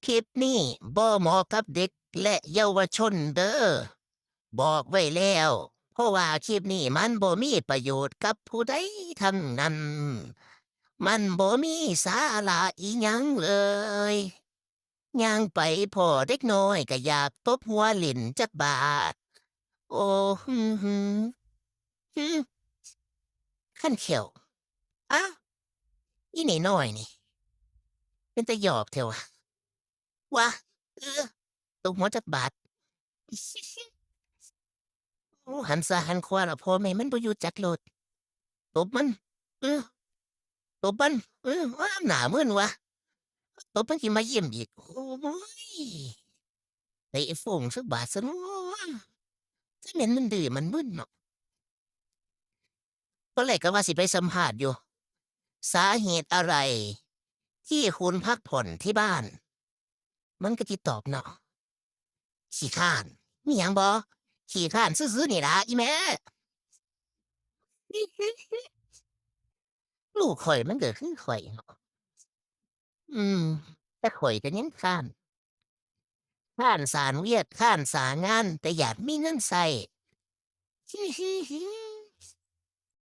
คลิปนี้บ่เหมาะกับเด็กและเยาวชนเด้อบอกไว้แล้วเพราะว่าคลิปนี้มันบ่มีประโยชน์กับผู้ใดทั้งนั้นมันบ่มีสาระอิหยังเลยย่างไปพ้อเด็กน้อยก็อยากตบหัวเล่นจักบาทโอ้ฮึฮึฮึคันแขวอ้าวอีนี่น้อยนี่เป็นตาหยอกแท้วะวะเออตบหัวจักบาท โอ้หันซ้ายหันขวาแล้วพ่อแม่มันบ่อยู่จักโลดตบมันเออตบมันว้าหน้ามึนวะตบมันสิมาเยี่ยมอีกโอ้ยเตะโฝ่งสักบาทซะเนาะถ้าแม่นมันดื้อมันมึนเนาะตอนแรกก็ว่าสิไปสัมภาษณ์อยู่สาเหตุอะไรที่คุณพักผ่อนที่บ้านมันก็สิตอบเนาะขี้คร้านมีหยังบ่ขี้คร้านซื่อๆนี่ล่ะอีแม่ลูกข้อยมันก็คือข้อยเนาะอืมแต่ข้อยก็ยังคร้าน ข้านสารเวียดข้านสางานแต่อยากมีเงินใส่